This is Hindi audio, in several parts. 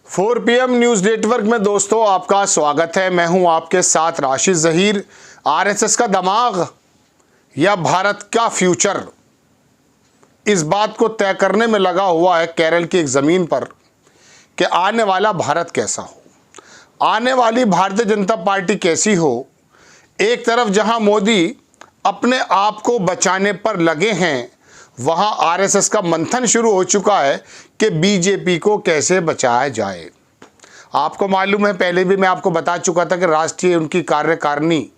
4 PM न्यूज़ नेटवर्क में दोस्तों आपका स्वागत है। मैं हूं आपके साथ राशिद ज़हीर। आरएसएस का दिमाग या भारत का फ्यूचर, इस बात को तय करने में लगा हुआ है केरल की एक ज़मीन पर कि आने वाला भारत कैसा हो, आने वाली भारतीय जनता पार्टी कैसी हो। एक तरफ जहां मोदी अपने आप को बचाने पर लगे हैं, वहां आरएसएस का मंथन शुरू हो चुका है कि बीजेपी को कैसे बचाया जाए। आपको मालूम है, पहले भी मैं आपको बता चुका था कि राष्ट्रीय उनकी कार्यकारिणी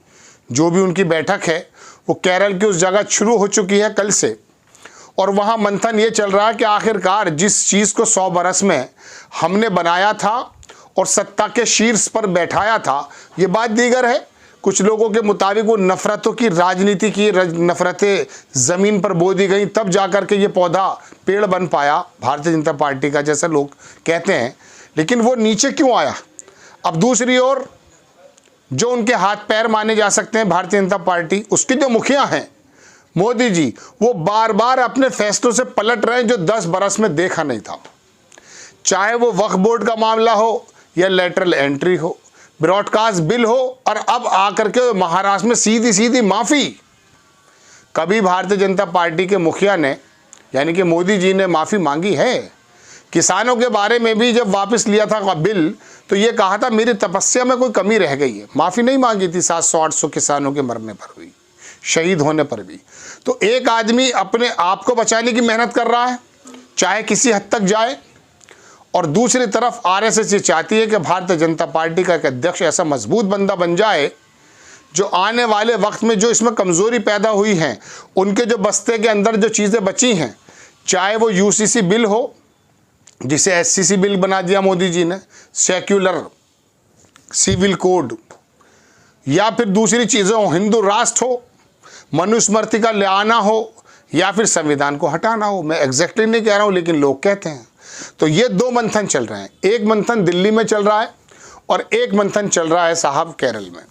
जो भी उनकी बैठक है वो केरल की उस जगह शुरू हो चुकी है कल से, और वहां मंथन ये चल रहा है कि आखिरकार जिस चीज़ को 100 बरस में हमने बनाया था और सत्ता के शीर्ष पर बैठाया था, ये बात दीगर है। कुछ लोगों के मुताबिक वो नफ़रतों की राजनीति की नफ़रतें ज़मीन पर बो दी गई, तब जाकर के ये पौधा पेड़ बन पाया भारतीय जनता पार्टी का, जैसे लोग कहते हैं। लेकिन वो नीचे क्यों आया? अब दूसरी ओर जो उनके हाथ पैर माने जा सकते हैं भारतीय जनता पार्टी, उसके जो मुखिया हैं मोदी जी, वो बार बार अपने फैसलों से पलट रहे हैं जो 10 बरस में देखा नहीं था। चाहे वो वक्फ बोर्ड का मामला हो या लेटरल एंट्री हो, ब्रॉडकास्ट बिल हो, और अब आकर के महाराष्ट्र में सीधी सीधी माफ़ी। कभी भारतीय जनता पार्टी के मुखिया ने यानी कि मोदी जी ने माफ़ी मांगी है? किसानों के बारे में भी जब वापस लिया था बिल तो ये कहा था मेरी तपस्या में कोई कमी रह गई है। माफ़ी नहीं मांगी थी 700-800 किसानों के मरने पर भी, शहीद होने पर भी। तो एक आदमी अपने आप को बचाने की मेहनत कर रहा है, चाहे किसी हद तक जाए, और दूसरी तरफ आरएसएस ये चाहती है कि भारतीय जनता पार्टी का एक अध्यक्ष ऐसा मजबूत बंदा बन जाए जो आने वाले वक्त में जो इसमें कमज़ोरी पैदा हुई है, उनके जो बस्ते के अंदर जो चीज़ें बची हैं, चाहे वो यूसीसी बिल हो जिसे एससीसी बिल बना दिया मोदी जी ने, सेक्युलर सिविल कोड, या फिर दूसरी चीज़ें हो, हिंदू राष्ट्र हो, मनुस्मृति का ले आना हो, या फिर संविधान को हटाना हो। मैं एग्जैक्टली नहीं कह रहा हूँ, लेकिन लोग कहते हैं। तो ये दो मंथन चल रहे हैं, एक मंथन दिल्ली में चल रहा है और एक मंथन चल रहा है साहब केरल में।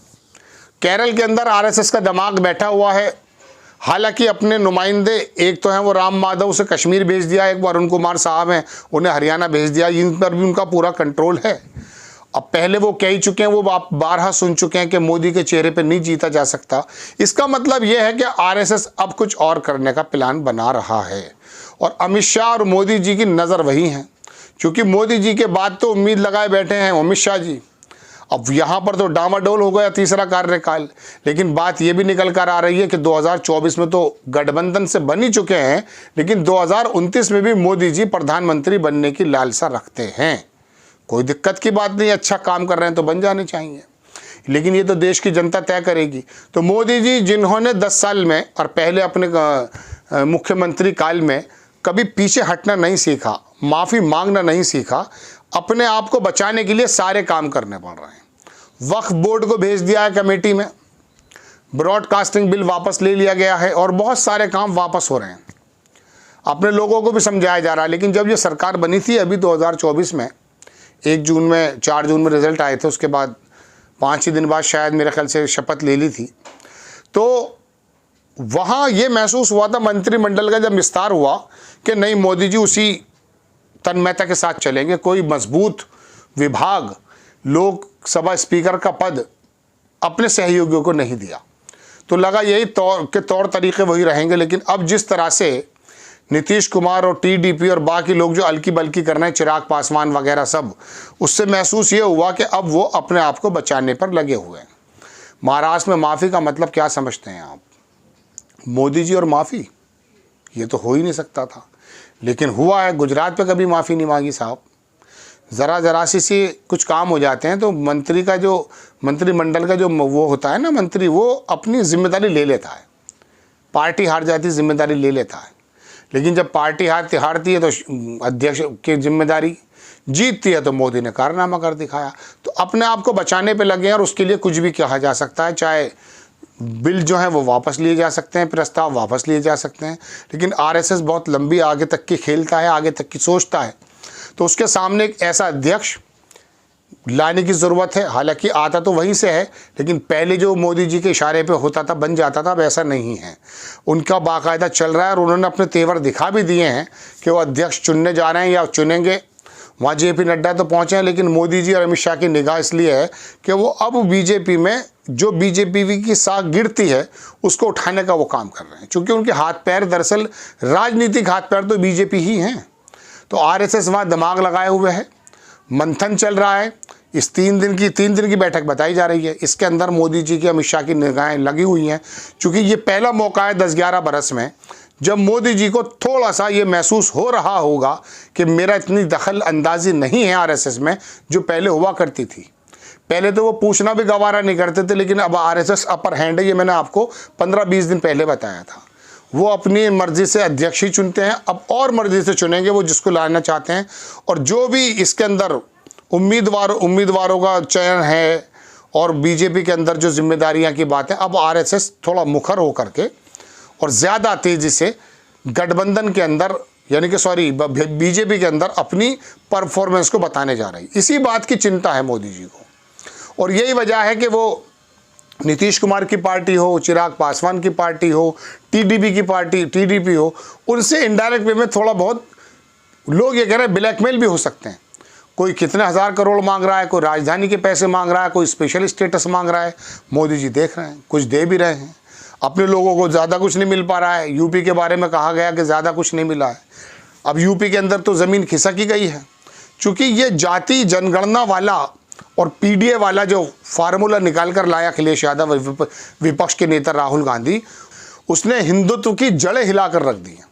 केरल के अंदर आरएसएस का दिमाग बैठा हुआ है। हालांकि अपने नुमाइंदे एक तो हैं वो राम माधव से कश्मीर भेज दिया, एक अरुण कुमार साहब हैं उन्हें हरियाणा भेज दिया, इन पर भी उनका पूरा कंट्रोल है। अब पहले वो कह ही चुके हैं, वो आप बारहा सुन चुके हैं कि मोदी के चेहरे पे नहीं जीता जा सकता। इसका मतलब ये है कि आरएसएस अब कुछ और करने का प्लान बना रहा है, और अमित शाह और मोदी जी की नज़र वही है, क्योंकि मोदी जी के बाद तो उम्मीद लगाए बैठे हैं अमित शाह जी। अब यहाँ पर तो डामाडोल हो गया तीसरा कार्यकाल, लेकिन बात ये भी निकल कर आ रही है कि 2024 में तो गठबंधन से बन ही चुके हैं, लेकिन 2029 में भी मोदी जी प्रधानमंत्री बनने की लालसा रखते हैं। कोई दिक्कत की बात नहीं, अच्छा काम कर रहे हैं तो बन जाने चाहिए, लेकिन ये तो देश की जनता तय करेगी। तो मोदी जी जिन्होंने 10 साल में और पहले अपने मुख्यमंत्री काल में कभी पीछे हटना नहीं सीखा, माफ़ी मांगना नहीं सीखा, अपने आप को बचाने के लिए सारे काम करने पड़ रहे हैं। वक्फ बोर्ड को भेज दिया है कमेटी में, ब्रॉडकास्टिंग बिल वापस ले लिया गया है, और बहुत सारे काम वापस हो रहे हैं। अपने लोगों को भी समझाया जा रहा है। लेकिन जब ये सरकार बनी थी अभी 2024 में 4 जून में रिजल्ट आए थे, उसके बाद 5 ही दिन बाद शायद मेरे ख्याल से शपथ ले ली थी, तो वहाँ ये महसूस हुआ था मंत्रिमंडल का जब विस्तार हुआ कि नहीं, मोदी जी उसी तन्मयता के साथ चलेंगे। कोई मजबूत विभाग, लोकसभा स्पीकर का पद अपने सहयोगियों को नहीं दिया, तो लगा यही तौर तरीके वही रहेंगे। लेकिन अब जिस तरह से नीतीश कुमार और टीडीपी और बाकी लोग जो अलकी बल्की कर रहे हैं, चिराग पासवान वगैरह सब, उससे महसूस ये हुआ कि अब वो अपने आप को बचाने पर लगे हुए हैं। महाराष्ट्र में माफ़ी का मतलब क्या समझते हैं आप? मोदी जी और माफ़ी, ये तो हो ही नहीं सकता था, लेकिन हुआ है। गुजरात पे कभी माफ़ी नहीं मांगी साहब। ज़रा सी कुछ काम हो जाते हैं तो मंत्रिमंडल का जो वो होता है ना मंत्री, वो अपनी जिम्मेदारी ले लेता है। पार्टी हार जाती है, जिम्मेदारी ले लेता है, लेकिन जब पार्टी हारती है तो अध्यक्ष की जिम्मेदारी, जीतती है तो मोदी ने कारनामा कर दिखाया। तो अपने आप को बचाने पे लगे हैं, और उसके लिए कुछ भी कहा जा सकता है। चाहे बिल जो है वो वापस लिए जा सकते हैं, प्रस्ताव वापस लिए जा सकते हैं, लेकिन आरएसएस बहुत लंबी आगे तक की खेलता है, आगे तक की सोचता है। तो उसके सामने एक ऐसा अध्यक्ष लाने की ज़रूरत है। हालांकि आता तो वहीं से है, लेकिन पहले जो मोदी जी के इशारे पे होता था, बन जाता था, अब ऐसा नहीं है। उनका बाकायदा चल रहा है, और उन्होंने अपने तेवर दिखा भी दिए हैं कि वो अध्यक्ष चुनने जा रहे हैं या चुनेंगे। वहाँ JP नड्डा तो पहुँचे हैं, लेकिन मोदी जी और अमित शाह की निगाह इसलिए है कि वो अब बीजेपी में जो बीजेपी की साख गिरती है उसको उठाने का वो काम कर रहे हैं, क्योंकि उनके हाथ पैर दरअसल राजनीतिक हाथ पैर तो बीजेपी ही हैं। तो RSS वहाँ दिमाग लगाए हुए है, मंथन चल रहा है। इस 3 दिन की बैठक बताई जा रही है। इसके अंदर मोदी जी की, अमित शाह की निगाहें लगी हुई हैं, क्योंकि ये पहला मौका है 10-11 बरस में जब मोदी जी को थोड़ा सा ये महसूस हो रहा होगा कि मेरा इतनी दखल अंदाजी नहीं है RSS में जो पहले हुआ करती थी। पहले तो वो पूछना भी गवारा नहीं करते थे, लेकिन अब RSS अपर हैंड है, ये मैंने आपको 15-20 दिन पहले बताया था। वो अपनी मर्जी से अध्यक्ष ही चुनते हैं, अब और मर्जी से चुनेंगे वो जिसको लाना चाहते हैं। और जो भी इसके अंदर उम्मीदवारों का चयन है और बीजेपी के अंदर जो जिम्मेदारियां की बात है, अब RSS थोड़ा मुखर होकर के और ज़्यादा तेज़ी से गठबंधन के अंदर, यानी कि बीजेपी के अंदर अपनी परफॉर्मेंस को बताने जा रही। इसी बात की चिंता है मोदी जी को, और यही वजह है कि वो नीतीश कुमार की पार्टी हो, चिराग पासवान की पार्टी हो, TDP हो, उनसे इनडायरेक्ट वे में थोड़ा बहुत लोग ये कह रहे हैं ब्लैकमेल भी हो सकते हैं। कोई कितने हज़ार करोड़ मांग रहा है, कोई राजधानी के पैसे मांग रहा है, कोई स्पेशल स्टेटस मांग रहा है। मोदी जी देख रहे हैं, कुछ दे भी रहे हैं। अपने लोगों को ज़्यादा कुछ नहीं मिल पा रहा है। यूपी के बारे में कहा गया कि ज़्यादा कुछ नहीं मिला है। अब यूपी के अंदर तो ज़मीन खिसक ही गई है, क्योंकि ये जाति जनगणना वाला और PDA वाला जो फार्मूला निकाल कर लाया अखिलेश यादव, विपक्ष के नेता राहुल गांधी, उसने हिंदुत्व की जड़ें हिलाकर रख दी हैं।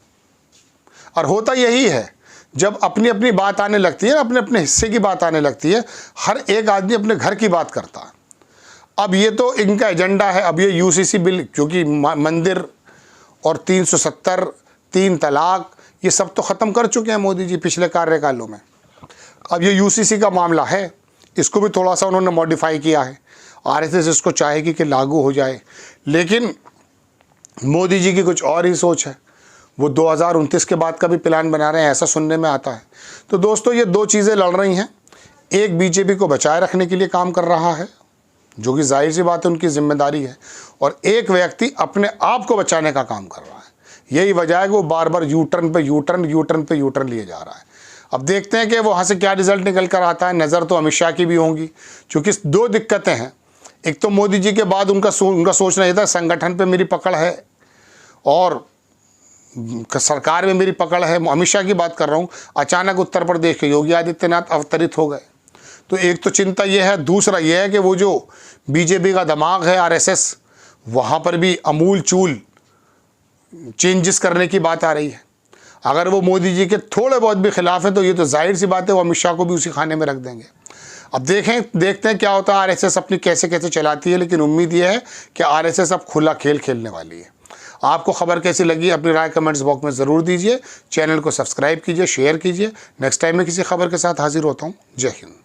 और होता यही है, जब अपनी अपनी बात आने लगती है, अपने अपने हिस्से की बात आने लगती है, हर एक आदमी अपने घर की बात करता है। अब ये तो इनका एजेंडा है। अब ये UCC बिल, क्योंकि मंदिर और 370, 3 तलाक, ये सब तो ख़त्म कर चुके हैं मोदी जी पिछले कार्यकालों में। अब ये UCC का मामला है, इसको भी थोड़ा सा उन्होंने मॉडिफाई किया है। RSS इसको चाहेगी कि लागू हो जाए, लेकिन मोदी जी की कुछ और ही सोच है। वो 2029 के बाद का भी प्लान बना रहे हैं, ऐसा सुनने में आता है। तो दोस्तों, ये 2 चीज़ें लड़ रही हैं। एक बीजेपी को बचाए रखने के लिए काम कर रहा है, जो कि जाहिर सी बात है उनकी जिम्मेदारी है, और एक व्यक्ति अपने आप को बचाने का काम कर रहा है। यही वजह है कि वो बार बार यूटर्न पे यूटर्न लिए जा रहा है। अब देखते हैं कि वहाँ से क्या रिजल्ट निकल कर आता है। नज़र तो अमित शाह की भी होंगी, क्योंकि 2 दिक्कतें हैं। एक तो मोदी जी के बाद उनका सोचना ये था संगठन पे मेरी पकड़ है और सरकार में मेरी पकड़ है। अमित शाह की बात कर रहा हूँ। अचानक उत्तर प्रदेश के योगी आदित्यनाथ अवतरित हो गए, तो एक तो चिंता ये है। दूसरा ये है कि वो जो बीजेपी का दिमाग है RSS, वहाँ पर भी अमूल चूल चेंजेस करने की बात आ रही है। अगर वो मोदी जी के थोड़े बहुत भी खिलाफ हैं, तो ये तो जाहिर सी बात है वो अमित शाह को भी उसी खाने में रख देंगे। अब देखते हैं क्या होता है। RSS अपनी कैसे चलाती है, लेकिन उम्मीद ये है कि RSS अब खुला खेल खेलने वाली है। आपको खबर कैसी लगी, अपनी राय कमेंट्स बॉक्स में ज़रूर दीजिए। चैनल को सब्सक्राइब कीजिए, शेयर कीजिए। नेक्स्ट टाइम मैं किसी खबर के साथ हाजिर होता हूँ। जय हिंद।